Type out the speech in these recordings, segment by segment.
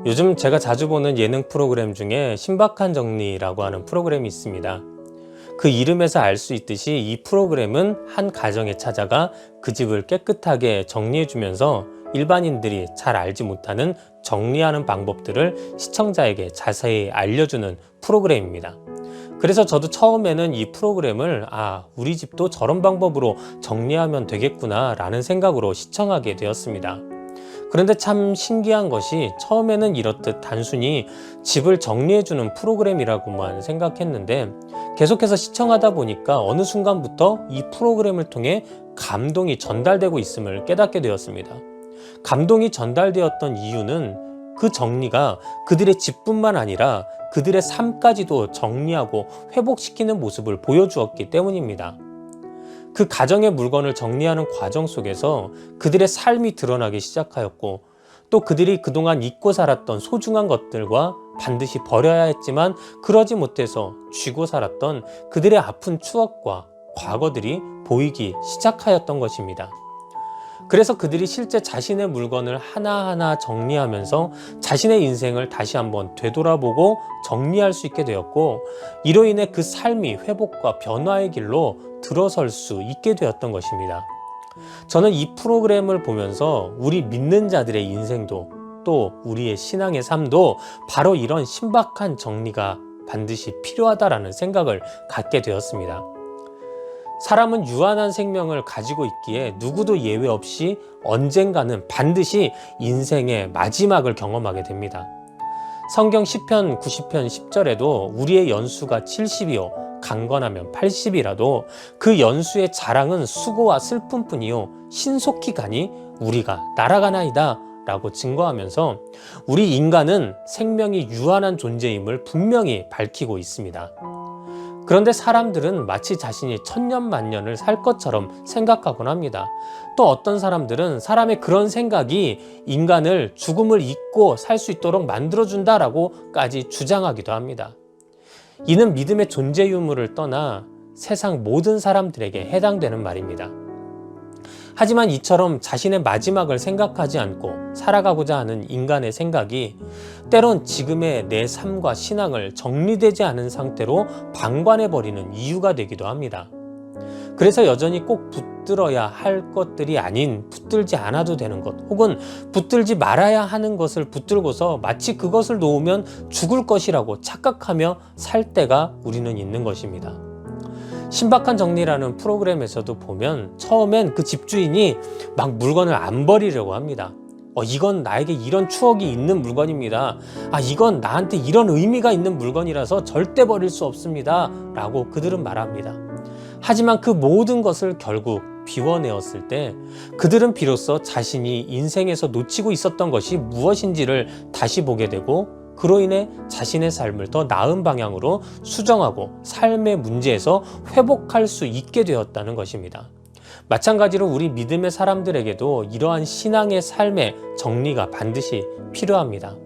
요즘 제가 자주 보는 예능 프로그램 중에 신박한 정리라고 하는 프로그램이 있습니다. 그 이름에서 알 수 있듯이 이 프로그램은 한 가정에 찾아가 그 집을 깨끗하게 정리해주면서 일반인들이 잘 알지 못하는 정리하는 방법들을 시청자에게 자세히 알려주는 프로그램입니다. 그래서 저도 처음에는 이 프로그램을 우리 집도 저런 방법으로 정리하면 되겠구나 라는 생각으로 시청하게 되었습니다. 그런데 참 신기한 것이 처음에는 이렇듯 단순히 집을 정리해주는 프로그램이라고만 생각했는데 계속해서 시청하다 보니까 어느 순간부터 이 프로그램을 통해 감동이 전달되고 있음을 깨닫게 되었습니다. 감동이 전달되었던 이유는 그 정리가 그들의 집뿐만 아니라 그들의 삶까지도 정리하고 회복시키는 모습을 보여주었기 때문입니다. 그 가정의 물건을 정리하는 과정 속에서 그들의 삶이 드러나기 시작하였고 또 그들이 그동안 잊고 살았던 소중한 것들과 반드시 버려야 했지만 그러지 못해서 쥐고 살았던 그들의 아픈 추억과 과거들이 보이기 시작하였던 것입니다. 그래서 그들이 실제 자신의 물건을 하나하나 정리하면서 자신의 인생을 다시 한번 되돌아보고 정리할 수 있게 되었고 이로 인해 그 삶이 회복과 변화의 길로 들어설 수 있게 되었던 것입니다. 저는 이 프로그램을 보면서 우리 믿는 자들의 인생도 또 우리의 신앙의 삶도 바로 이런 신박한 정리가 반드시 필요하다라는 생각을 갖게 되었습니다. 사람은 유한한 생명을 가지고 있기에 누구도 예외 없이 언젠가는 반드시 인생의 마지막을 경험하게 됩니다. 성경 시편 90편 10절에도 우리의 연수가 70이요 강건하면 80이라도 그 연수의 자랑은 수고와 슬픔뿐이요 신속히 가니 우리가 날아가나이다 라고 증거하면서 우리 인간은 생명이 유한한 존재임을 분명히 밝히고 있습니다. 그런데 사람들은 마치 자신이 천년만년을 살 것처럼 생각하곤 합니다. 또 어떤 사람들은 사람의 그런 생각이 인간을 죽음을 잊고 살 수 있도록 만들어준다라고까지 주장하기도 합니다. 이는 믿음의 존재 유무를 떠나 세상 모든 사람들에게 해당되는 말입니다. 하지만 이처럼 자신의 마지막을 생각하지 않고 살아가고자 하는 인간의 생각이 때론 지금의 내 삶과 신앙을 정리되지 않은 상태로 방관해버리는 이유가 되기도 합니다. 그래서 여전히 꼭 붙들어야 할 것들이 아닌 붙들지 않아도 되는 것 혹은 붙들지 말아야 하는 것을 붙들고서 마치 그것을 놓으면 죽을 것이라고 착각하며 살 때가 우리는 있는 것입니다. 신박한 정리라는 프로그램에서도 보면 처음엔 그 집주인이 막 물건을 안 버리려고 합니다. 이건 나에게 이런 추억이 있는 물건입니다. 이건 나한테 이런 의미가 있는 물건이라서 절대 버릴 수 없습니다. 라고 그들은 말합니다. 하지만 그 모든 것을 결국 비워내었을 때 그들은 비로소 자신이 인생에서 놓치고 있었던 것이 무엇인지를 다시 보게 되고 그로 인해 자신의 삶을 더 나은 방향으로 수정하고 삶의 문제에서 회복할 수 있게 되었다는 것입니다. 마찬가지로 우리 믿음의 사람들에게도 이러한 신앙의 삶의 정리가 반드시 필요합니다.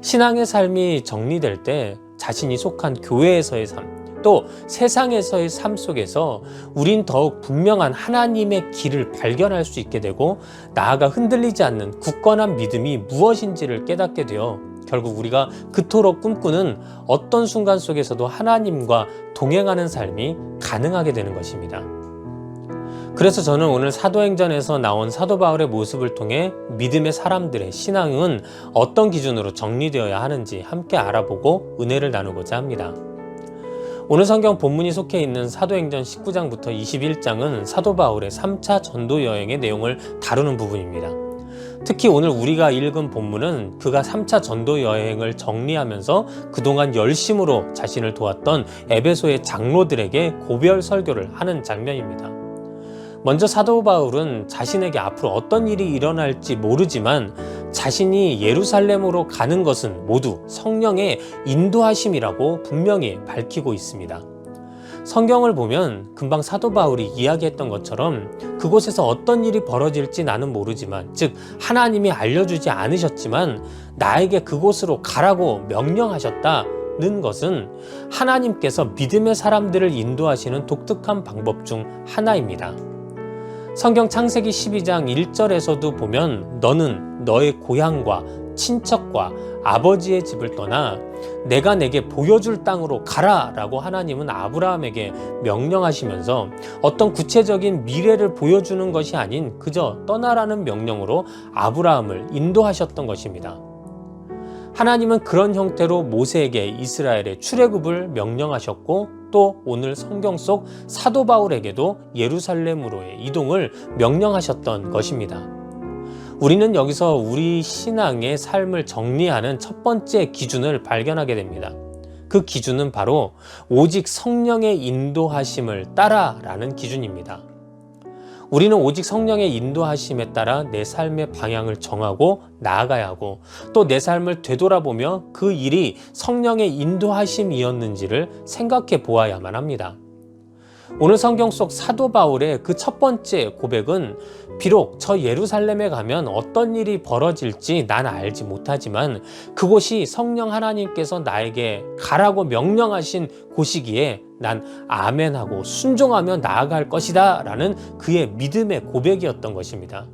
신앙의 삶이 정리될 때 자신이 속한 교회에서의 삶, 또 세상에서의 삶 속에서 우린 더욱 분명한 하나님의 길을 발견할 수 있게 되고 나아가 흔들리지 않는 굳건한 믿음이 무엇인지를 깨닫게 되어 결국 우리가 그토록 꿈꾸는 어떤 순간 속에서도 하나님과 동행하는 삶이 가능하게 되는 것입니다. 그래서 저는 오늘 사도행전에서 나온 사도 바울의 모습을 통해 믿음의 사람들의 신앙은 어떤 기준으로 정리되어야 하는지 함께 알아보고 은혜를 나누고자 합니다. 오늘 성경 본문이 속해 있는 사도행전 19장부터 21장은 사도 바울의 3차 전도 여행의 내용을 다루는 부분입니다. 특히 오늘 우리가 읽은 본문은 그가 3차 전도 여행을 정리하면서 그동안 열심으로 자신을 도왔던 에베소의 장로들에게 고별 설교를 하는 장면입니다. 먼저 사도 바울은 자신에게 앞으로 어떤 일이 일어날지 모르지만 자신이 예루살렘으로 가는 것은 모두 성령의 인도하심이라고 분명히 밝히고 있습니다. 성경을 보면 금방 사도 바울이 이야기했던 것처럼 그곳에서 어떤 일이 벌어질지 나는 모르지만 즉 하나님이 알려주지 않으셨지만 나에게 그곳으로 가라고 명령하셨다는 것은 하나님께서 믿음의 사람들을 인도하시는 독특한 방법 중 하나입니다. 성경 창세기 12장 1절에서도 보면 너는 너의 고향과 친척과 아버지의 집을 떠나 내가 내게 보여줄 땅으로 가라 라고 하나님은 아브라함에게 명령하시면서 어떤 구체적인 미래를 보여주는 것이 아닌 그저 떠나라는 명령으로 아브라함을 인도하셨던 것입니다. 하나님은 그런 형태로 모세에게 이스라엘의 출애굽을 명령하셨고 또 오늘 성경 속 사도 바울에게도 예루살렘으로의 이동을 명령하셨던 것입니다. 우리는 여기서 우리 신앙의 삶을 정리하는 첫 번째 기준을 발견하게 됩니다. 그 기준은 바로 오직 성령의 인도하심을 따라라는 기준입니다. 우리는 오직 성령의 인도하심에 따라 내 삶의 방향을 정하고 나아가야 하고 또 내 삶을 되돌아보며 그 일이 성령의 인도하심이었는지를 생각해 보아야만 합니다. 오늘 성경 속 사도 바울의 그 첫 번째 고백은 비록 저 예루살렘에 가면 어떤 일이 벌어질지 난 알지 못하지만 그곳이 성령 하나님께서 나에게 가라고 명령하신 곳이기에 난 아멘하고 순종하며 나아갈 것이다 라는 그의 믿음의 고백이었던 것입니다.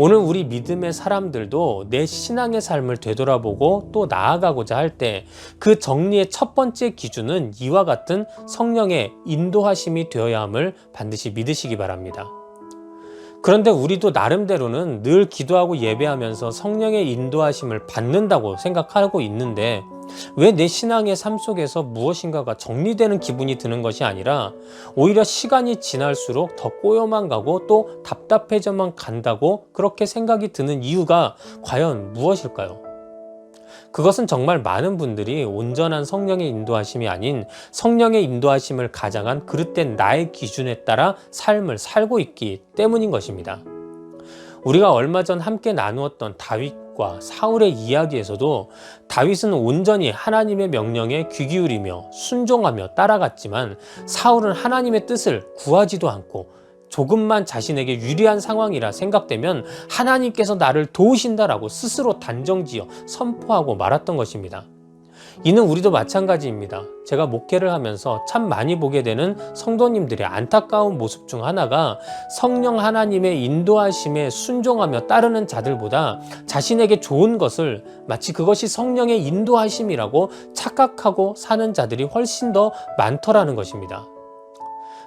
오늘 우리 믿음의 사람들도 내 신앙의 삶을 되돌아보고 또 나아가고자 할 때 그 정리의 첫 번째 기준은 이와 같은 성령의 인도하심이 되어야 함을 반드시 믿으시기 바랍니다. 그런데 우리도 나름대로는 늘 기도하고 예배하면서 성령의 인도하심을 받는다고 생각하고 있는데 왜 내 신앙의 삶 속에서 무엇인가가 정리되는 기분이 드는 것이 아니라 오히려 시간이 지날수록 더 꼬여만 가고 또 답답해져만 간다고 그렇게 생각이 드는 이유가 과연 무엇일까요? 그것은 정말 많은 분들이 온전한 성령의 인도하심이 아닌 성령의 인도하심을 가장한 그릇된 나의 기준에 따라 삶을 살고 있기 때문인 것입니다. 우리가 얼마 전 함께 나누었던 다윗과 사울의 이야기에서도 다윗은 온전히 하나님의 명령에 귀 기울이며 순종하며 따라갔지만 사울은 하나님의 뜻을 구하지도 않고 조금만 자신에게 유리한 상황이라 생각되면 하나님께서 나를 도우신다라고 스스로 단정지어 선포하고 말았던 것입니다. 이는 우리도 마찬가지입니다. 제가 목회를 하면서 참 많이 보게 되는 성도님들의 안타까운 모습 중 하나가 성령 하나님의 인도하심에 순종하며 따르는 자들보다 자신에게 좋은 것을 마치 그것이 성령의 인도하심이라고 착각하고 사는 자들이 훨씬 더 많더라는 것입니다.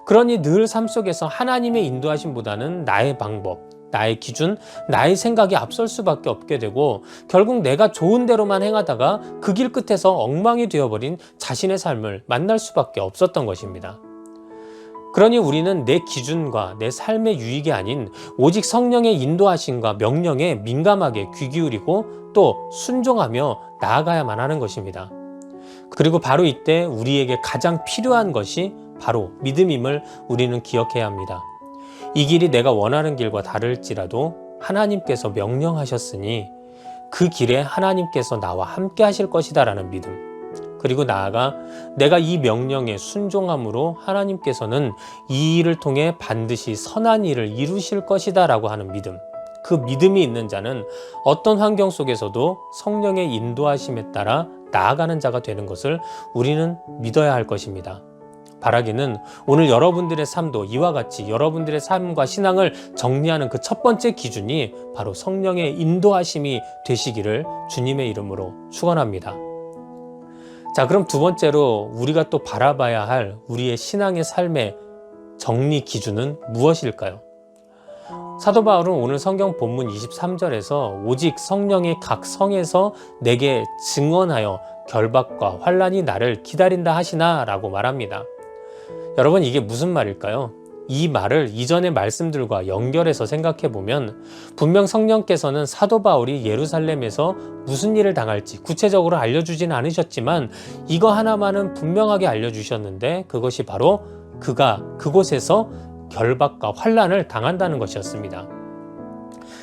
그러니 늘 삶 속에서 하나님의 인도하심보다는 나의 방법, 나의 기준, 나의 생각이 앞설 수밖에 없게 되고 결국 내가 좋은 대로만 행하다가 그 길 끝에서 엉망이 되어버린 자신의 삶을 만날 수밖에 없었던 것입니다. 그러니 우리는 내 기준과 내 삶의 유익이 아닌 오직 성령의 인도하심과 명령에 민감하게 귀 기울이고 또 순종하며 나아가야만 하는 것입니다. 그리고 바로 이때 우리에게 가장 필요한 것이 바로 믿음임을 우리는 기억해야 합니다. 이 길이 내가 원하는 길과 다를지라도 하나님께서 명령하셨으니 그 길에 하나님께서 나와 함께 하실 것이다 라는 믿음. 그리고 나아가 내가 이 명령에 순종함으로 하나님께서는 이 일을 통해 반드시 선한 일을 이루실 것이다 라고 하는 믿음. 그 믿음이 있는 자는 어떤 환경 속에서도 성령의 인도하심에 따라 나아가는 자가 되는 것을 우리는 믿어야 할 것입니다. 바라기는 오늘 여러분들의 삶도 이와 같이 여러분들의 삶과 신앙을 정리하는 그 첫 번째 기준이 바로 성령의 인도하심이 되시기를 주님의 이름으로 축원합니다. 자, 그럼 두 번째로 우리가 또 바라봐야 할 우리의 신앙의 삶의 정리 기준은 무엇일까요? 사도 바울은 오늘 성경 본문 23절에서 오직 성령이 각 성에서 내게 증언하여 결박과 환난이 나를 기다린다 하시나 라고 말합니다. 여러분, 이게 무슨 말일까요? 이 말을 이전의 말씀들과 연결해서 생각해 보면 분명 성령께서는 사도 바울이 예루살렘에서 무슨 일을 당할지 구체적으로 알려주지는 않으셨지만 이거 하나만은 분명하게 알려주셨는데 그것이 바로 그가 그곳에서 결박과 환난을 당한다는 것이었습니다.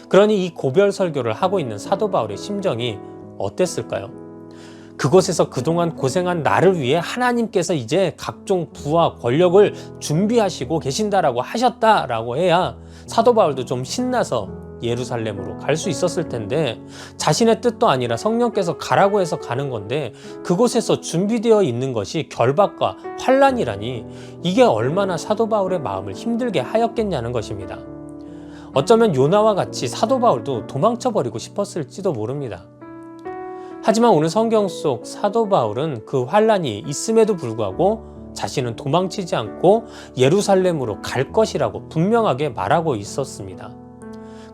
그러니 이 고별 설교를 하고 있는 사도 바울의 심정이 어땠을까요? 그곳에서 그동안 고생한 나를 위해 하나님께서 이제 각종 부와 권력을 준비하시고 계신다라고 하셨다라고 해야 사도 바울도 좀 신나서 예루살렘으로 갈 수 있었을 텐데 자신의 뜻도 아니라 성령께서 가라고 해서 가는 건데 그곳에서 준비되어 있는 것이 결박과 환난이라니 이게 얼마나 사도 바울의 마음을 힘들게 하였겠냐는 것입니다. 어쩌면 요나와 같이 사도 바울도 도망쳐버리고 싶었을지도 모릅니다. 하지만 오늘 성경 속 사도 바울은 그 환란이 있음에도 불구하고 자신은 도망치지 않고 예루살렘으로 갈 것이라고 분명하게 말하고 있었습니다.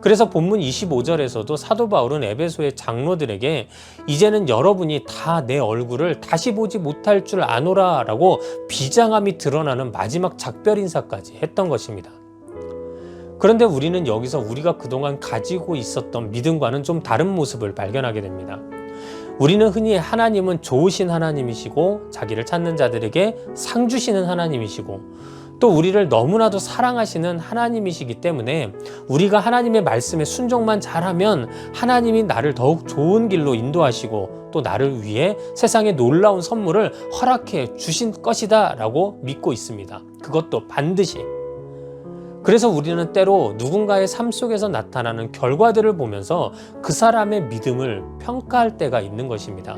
그래서 본문 25절에서도 사도 바울은 에베소의 장로들에게 이제는 여러분이 다 내 얼굴을 다시 보지 못할 줄 아노라 라고 비장함이 드러나는 마지막 작별 인사까지 했던 것입니다. 그런데 우리는 여기서 우리가 그동안 가지고 있었던 믿음과는 좀 다른 모습을 발견하게 됩니다. 우리는 흔히 하나님은 좋으신 하나님이시고 자기를 찾는 자들에게 상 주시는 하나님이시고 또 우리를 너무나도 사랑하시는 하나님이시기 때문에 우리가 하나님의 말씀에 순종만 잘하면 하나님이 나를 더욱 좋은 길로 인도하시고 또 나를 위해 세상에 놀라운 선물을 허락해 주신 것이다 라고 믿고 있습니다. 그것도 반드시. 그래서 우리는 때로 누군가의 삶 속에서 나타나는 결과들을 보면서 그 사람의 믿음을 평가할 때가 있는 것입니다.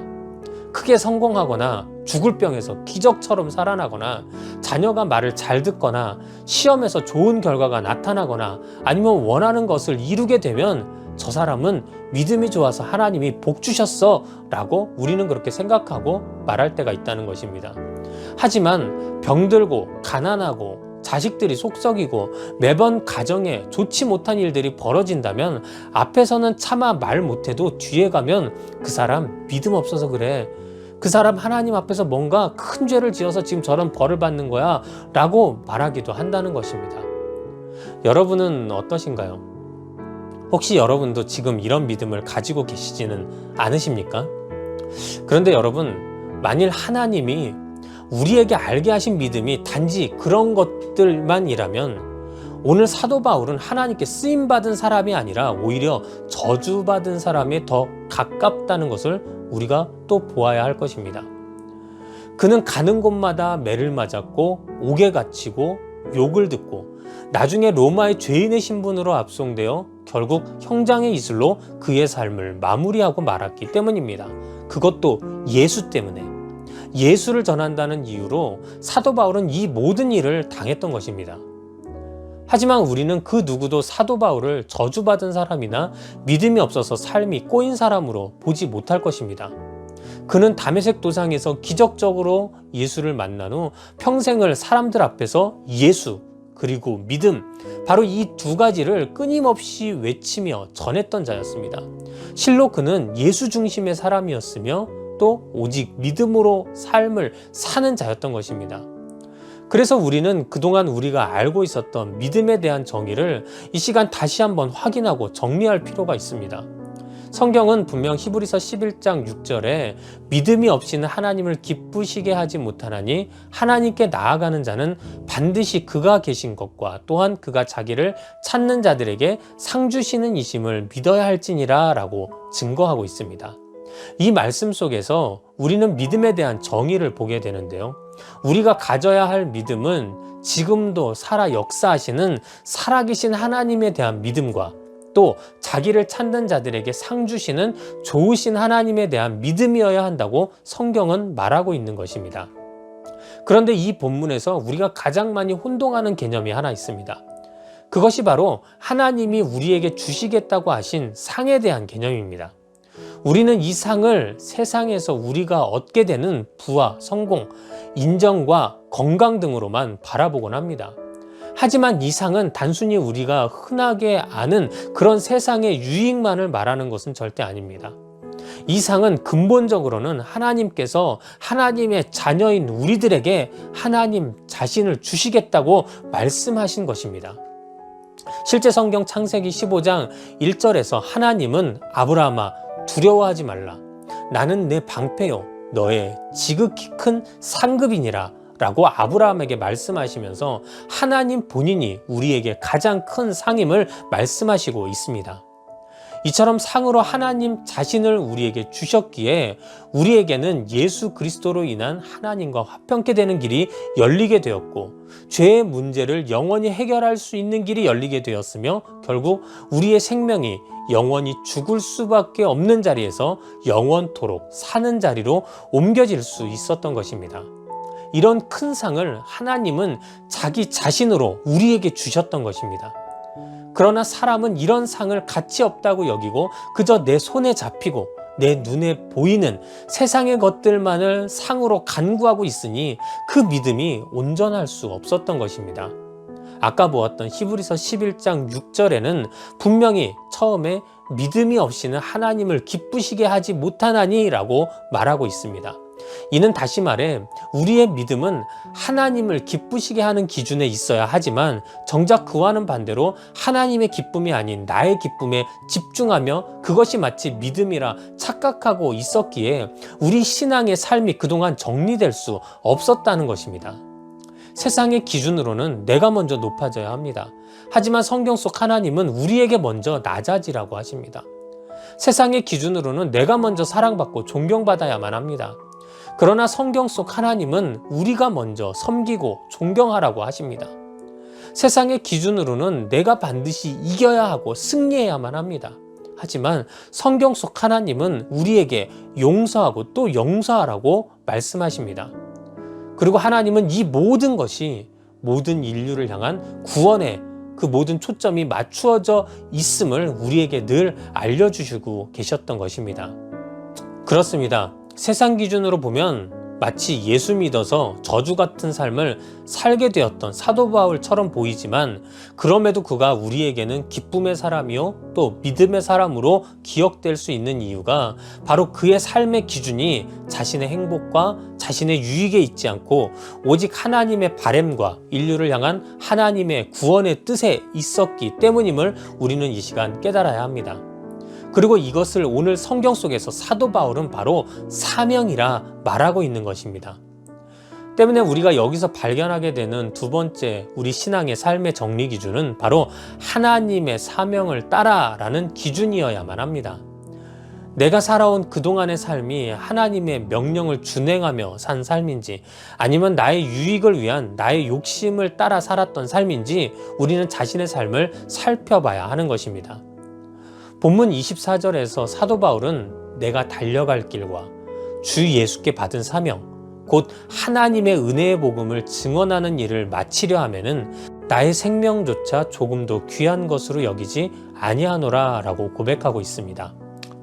크게 성공하거나 죽을 병에서 기적처럼 살아나거나 자녀가 말을 잘 듣거나 시험에서 좋은 결과가 나타나거나 아니면 원하는 것을 이루게 되면 저 사람은 믿음이 좋아서 하나님이 복 주셨어 라고 우리는 그렇게 생각하고 말할 때가 있다는 것입니다. 하지만 병들고 가난하고 자식들이 속썩이고 매번 가정에 좋지 못한 일들이 벌어진다면 앞에서는 차마 말 못해도 뒤에 가면 그 사람 믿음 없어서 그래. 그 사람 하나님 앞에서 뭔가 큰 죄를 지어서 지금 저런 벌을 받는 거야 라고 말하기도 한다는 것입니다. 여러분은 어떠신가요? 혹시 여러분도 지금 이런 믿음을 가지고 계시지는 않으십니까? 그런데 여러분, 만일 하나님이 우리에게 알게 하신 믿음이 단지 그런 것들만이라면 오늘 사도 바울은 하나님께 쓰임받은 사람이 아니라 오히려 저주받은 사람에 더 가깝다는 것을 우리가 또 보아야 할 것입니다. 그는 가는 곳마다 매를 맞았고 옥에 갇히고 욕을 듣고 나중에 로마의 죄인의 신분으로 압송되어 결국 형장의 이슬로 그의 삶을 마무리하고 말았기 때문입니다. 그것도 예수 때문에. 예수를 전한다는 이유로 사도 바울은 이 모든 일을 당했던 것입니다. 하지만 우리는 그 누구도 사도 바울을 저주받은 사람이나 믿음이 없어서 삶이 꼬인 사람으로 보지 못할 것입니다. 그는 다메섹 도상에서 기적적으로 예수를 만난 후 평생을 사람들 앞에서 예수 그리고 믿음, 바로 이 두 가지를 끊임없이 외치며 전했던 자였습니다. 실로 그는 예수 중심의 사람이었으며 또 오직 믿음으로 삶을 사는 자였던 것입니다. 그래서 우리는 그동안 우리가 알고 있었던 믿음에 대한 정의를 이 시간 다시 한번 확인하고 정리할 필요가 있습니다. 성경은 분명 히브리서 11장 6절에 믿음이 없이는 하나님을 기쁘시게 하지 못하나니 하나님께 나아가는 자는 반드시 그가 계신 것과 또한 그가 자기를 찾는 자들에게 상 주시는 이심을 믿어야 할지니라 라고 증거하고 있습니다. 이 말씀 속에서 우리는 믿음에 대한 정의를 보게 되는데요. 우리가 가져야 할 믿음은 지금도 살아 역사하시는 살아계신 하나님에 대한 믿음과 또 자기를 찾는 자들에게 상 주시는 좋으신 하나님에 대한 믿음이어야 한다고 성경은 말하고 있는 것입니다. 그런데 이 본문에서 우리가 가장 많이 혼동하는 개념이 하나 있습니다. 그것이 바로 하나님이 우리에게 주시겠다고 하신 상에 대한 개념입니다. 우리는 이 상을 세상에서 우리가 얻게 되는 부와 성공, 인정과 건강 등으로만 바라보곤 합니다. 하지만 이 상은 단순히 우리가 흔하게 아는 그런 세상의 유익만을 말하는 것은 절대 아닙니다. 이 상은 근본적으로는 하나님께서 하나님의 자녀인 우리들에게 하나님 자신을 주시겠다고 말씀하신 것입니다. 실제 성경 창세기 15장 1절에서 하나님은 아브라함아 두려워하지 말라. 나는 내 방패요 너의 지극히 큰 상급이니라 라고 아브라함에게 말씀하시면서 하나님 본인이 우리에게 가장 큰 상임을 말씀하시고 있습니다. 이처럼 상으로 하나님 자신을 우리에게 주셨기에 우리에게는 예수 그리스도로 인한 하나님과 화평케 되는 길이 열리게 되었고 죄의 문제를 영원히 해결할 수 있는 길이 열리게 되었으며 결국 우리의 생명이 영원히 죽을 수밖에 없는 자리에서 영원토록 사는 자리로 옮겨질 수 있었던 것입니다. 이런 큰 상을 하나님은 자기 자신으로 우리에게 주셨던 것입니다. 그러나 사람은 이런 상을 가치 없다고 여기고 그저 내 손에 잡히고 내 눈에 보이는 세상의 것들만을 상으로 간구하고 있으니 그 믿음이 온전할 수 없었던 것입니다. 아까 보았던 히브리서 11장 6절에는 분명히 처음에 믿음이 없이는 하나님을 기쁘시게 하지 못하나니 라고 말하고 있습니다. 이는 다시 말해 우리의 믿음은 하나님을 기쁘시게 하는 기준에 있어야 하지만 정작 그와는 반대로 하나님의 기쁨이 아닌 나의 기쁨에 집중하며 그것이 마치 믿음이라 착각하고 있었기에 우리 신앙의 삶이 그동안 정리될 수 없었다는 것입니다. 세상의 기준으로는 내가 먼저 높아져야 합니다. 하지만 성경 속 하나님은 우리에게 먼저 낮아지라고 하십니다. 세상의 기준으로는 내가 먼저 사랑받고 존경받아야만 합니다. 그러나 성경 속 하나님은 우리가 먼저 섬기고 존경하라고 하십니다. 세상의 기준으로는 내가 반드시 이겨야 하고 승리해야만 합니다. 하지만 성경 속 하나님은 우리에게 용서하고 또 용서하라고 말씀하십니다. 그리고 하나님은 이 모든 것이 모든 인류를 향한 구원의 그 모든 초점이 맞추어져 있음을 우리에게 늘 알려주시고 계셨던 것입니다. 그렇습니다. 세상 기준으로 보면 마치 예수 믿어서 저주 같은 삶을 살게 되었던 사도 바울처럼 보이지만 그럼에도 그가 우리에게는 기쁨의 사람이요 또 믿음의 사람으로 기억될 수 있는 이유가 바로 그의 삶의 기준이 자신의 행복과 자신의 유익에 있지 않고 오직 하나님의 바램과 인류를 향한 하나님의 구원의 뜻에 있었기 때문임을 우리는 이 시간 깨달아야 합니다. 그리고 이것을 오늘 성경 속에서 사도 바울은 바로 사명이라 말하고 있는 것입니다. 때문에 우리가 여기서 발견하게 되는 두 번째 우리 신앙의 삶의 정리 기준은 바로 하나님의 사명을 따라라는 기준이어야만 합니다. 내가 살아온 그동안의 삶이 하나님의 명령을 준행하며 산 삶인지 아니면 나의 유익을 위한 나의 욕심을 따라 살았던 삶인지 우리는 자신의 삶을 살펴봐야 하는 것입니다. 본문 24절에서 사도 바울은 내가 달려갈 길과 주 예수께 받은 사명, 곧 하나님의 은혜의 복음을 증언하는 일을 마치려 하면은 나의 생명조차 조금도 귀한 것으로 여기지 아니하노라 라고 고백하고 있습니다.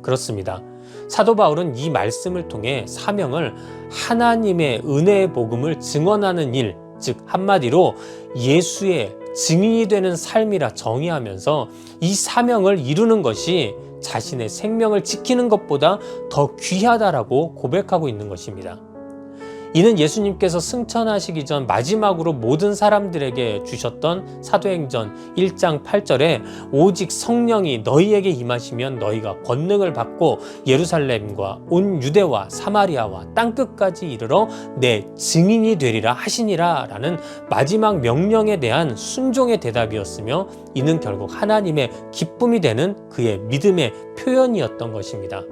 그렇습니다. 사도 바울은 이 말씀을 통해 사명을 하나님의 은혜의 복음을 증언하는 일, 즉 한마디로 예수의 증인이 되는 삶이라 정의하면서 이 사명을 이루는 것이 자신의 생명을 지키는 것보다 더 귀하다라고 고백하고 있는 것입니다. 이는 예수님께서 승천하시기 전 마지막으로 모든 사람들에게 주셨던 사도행전 1장 8절에 오직 성령이 너희에게 임하시면 너희가 권능을 받고 예루살렘과 온 유대와 사마리아와 땅끝까지 이르러 내 증인이 되리라 하시니라 라는 마지막 명령에 대한 순종의 대답이었으며 이는 결국 하나님의 기쁨이 되는 그의 믿음의 표현이었던 것입니다.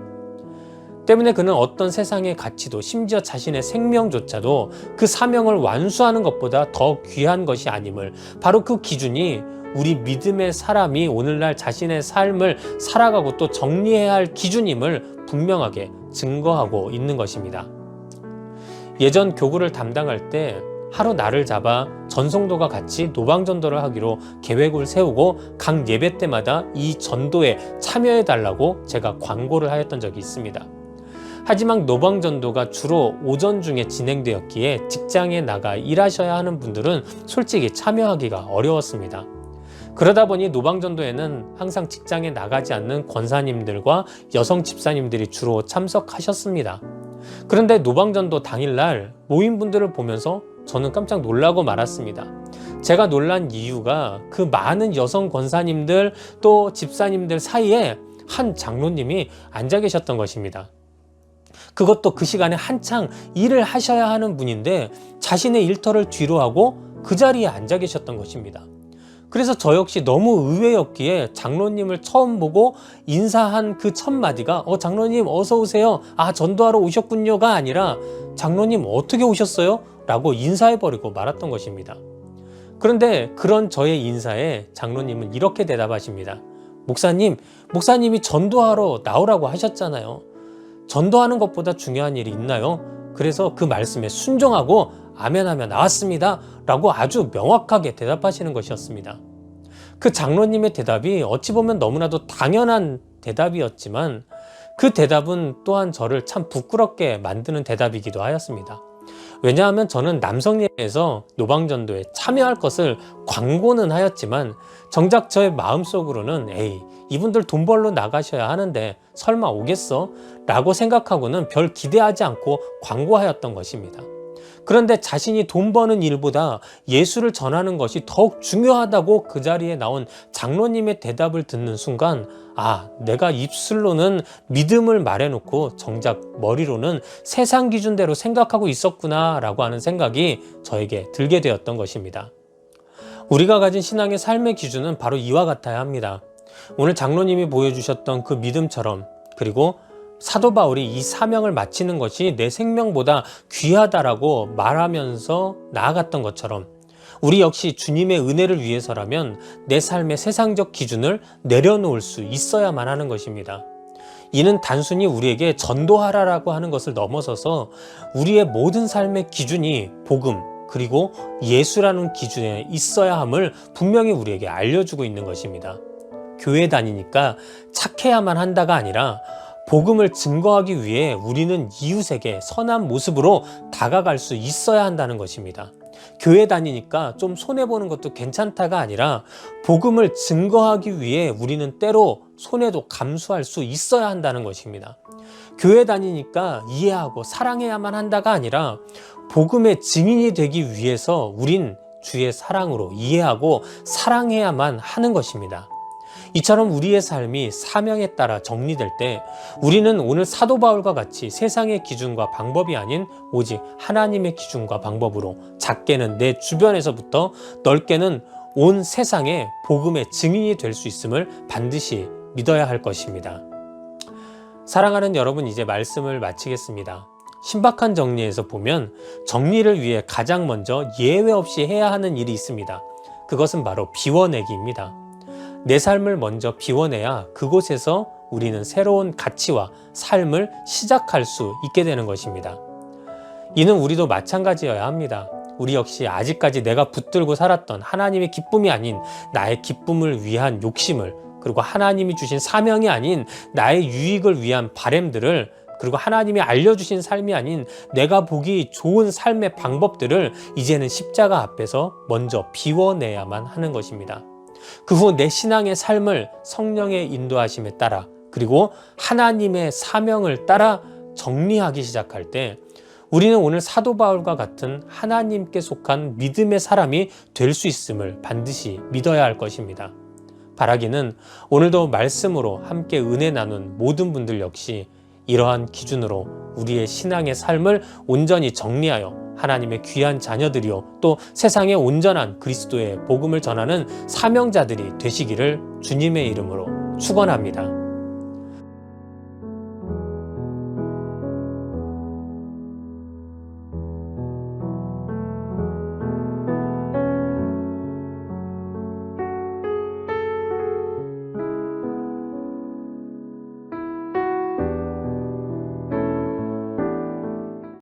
때문에 그는 어떤 세상의 가치도 심지어 자신의 생명조차도 그 사명을 완수하는 것보다 더 귀한 것이 아님을 바로 그 기준이 우리 믿음의 사람이 오늘날 자신의 삶을 살아가고 또 정리해야 할 기준임을 분명하게 증거하고 있는 것입니다. 예전 교구를 담당할 때 하루 날을 잡아 전성도가 같이 노방전도를 하기로 계획을 세우고 각 예배 때마다 이 전도에 참여해달라고 제가 광고를 하였던 적이 있습니다. 하지만 노방전도가 주로 오전 중에 진행되었기에 직장에 나가 일하셔야 하는 분들은 솔직히 참여하기가 어려웠습니다. 그러다 보니 노방전도에는 항상 직장에 나가지 않는 권사님들과 여성 집사님들이 주로 참석하셨습니다. 그런데 노방전도 당일날 모임분들을 보면서 저는 깜짝 놀라고 말았습니다. 제가 놀란 이유가 그 많은 여성 권사님들 또 집사님들 사이에 한 장로님이 앉아 계셨던 것입니다. 그것도 그 시간에 한창 일을 하셔야 하는 분인데 자신의 일터를 뒤로 하고 그 자리에 앉아 계셨던 것입니다. 그래서 저 역시 너무 의외였기에 장로님을 처음 보고 인사한 그 첫 마디가 장로님 어서 오세요. 전도하러 오셨군요가 아니라 장로님 어떻게 오셨어요? 라고 인사해버리고 말았던 것입니다. 그런데 그런 저의 인사에 장로님은 이렇게 대답하십니다. 목사님이 전도하러 나오라고 하셨잖아요. 전도하는 것보다 중요한 일이 있나요? 그래서 그 말씀에 순종하고 아멘하며 나왔습니다 라고 아주 명확하게 대답하시는 것이었습니다. 그 장로님의 대답이 어찌 보면 너무나도 당연한 대답이었지만 그 대답은 또한 저를 참 부끄럽게 만드는 대답이기도 하였습니다. 왜냐하면 저는 남성예에서 노방전도에 참여할 것을 광고는 하였지만 정작 저의 마음속으로는 에이, 이분들 돈 벌러 나가셔야 하는데 설마 오겠어? 라고 생각하고는 별 기대하지 않고 광고하였던 것입니다. 그런데 자신이 돈 버는 일보다 예수를 전하는 것이 더욱 중요하다고 그 자리에 나온 장로님의 대답을 듣는 순간 내가 입술로는 믿음을 말해놓고 정작 머리로는 세상 기준대로 생각하고 있었구나 라고 하는 생각이 저에게 들게 되었던 것입니다. 우리가 가진 신앙의 삶의 기준은 바로 이와 같아야 합니다. 오늘 장로님이 보여주셨던 그 믿음처럼, 그리고 사도 바울이 이 사명을 마치는 것이 내 생명보다 귀하다라고 말하면서 나아갔던 것처럼 우리 역시 주님의 은혜를 위해서라면 내 삶의 세상적 기준을 내려놓을 수 있어야만 하는 것입니다. 이는 단순히 우리에게 전도하라라고 하는 것을 넘어서서 우리의 모든 삶의 기준이 복음 그리고 예수라는 기준에 있어야 함을 분명히 우리에게 알려주고 있는 것입니다. 교회 다니니까 착해야만 한다가 아니라 복음을 증거하기 위해 우리는 이웃에게 선한 모습으로 다가갈 수 있어야 한다는 것입니다. 교회 다니니까 좀 손해보는 것도 괜찮다가 아니라 복음을 증거하기 위해 우리는 때로 손해도 감수할 수 있어야 한다는 것입니다. 교회 다니니까 이해하고 사랑해야만 한다가 아니라 복음의 증인이 되기 위해서 우린 주의 사랑으로 이해하고 사랑해야만 하는 것입니다. 이처럼 우리의 삶이 사명에 따라 정리될 때 우리는 오늘 사도 바울과 같이 세상의 기준과 방법이 아닌 오직 하나님의 기준과 방법으로 작게는 내 주변에서부터 넓게는 온 세상에 복음의 증인이 될 수 있음을 반드시 믿어야 할 것입니다. 사랑하는 여러분, 이제 말씀을 마치겠습니다. 신박한 정리에서 보면 정리를 위해 가장 먼저 예외 없이 해야 하는 일이 있습니다. 그것은 바로 비워내기입니다. 내 삶을 먼저 비워내야 그곳에서 우리는 새로운 가치와 삶을 시작할 수 있게 되는 것입니다. 이는 우리도 마찬가지여야 합니다. 우리 역시 아직까지 내가 붙들고 살았던 하나님의 기쁨이 아닌 나의 기쁨을 위한 욕심을, 그리고 하나님이 주신 사명이 아닌 나의 유익을 위한 바램들을, 그리고 하나님이 알려주신 삶이 아닌 내가 보기 좋은 삶의 방법들을 이제는 십자가 앞에서 먼저 비워내야만 하는 것입니다. 그 후 내 신앙의 삶을 성령의 인도하심에 따라, 그리고 하나님의 사명을 따라 정리하기 시작할 때 우리는 오늘 사도 바울과 같은 하나님께 속한 믿음의 사람이 될 수 있음을 반드시 믿어야 할 것입니다. 바라기는 오늘도 말씀으로 함께 은혜 나눈 모든 분들 역시 이러한 기준으로 우리의 신앙의 삶을 온전히 정리하여 하나님의 귀한 자녀들이요 또 세상에 온전한 그리스도의 복음을 전하는 사명자들이 되시기를 주님의 이름으로 축원합니다.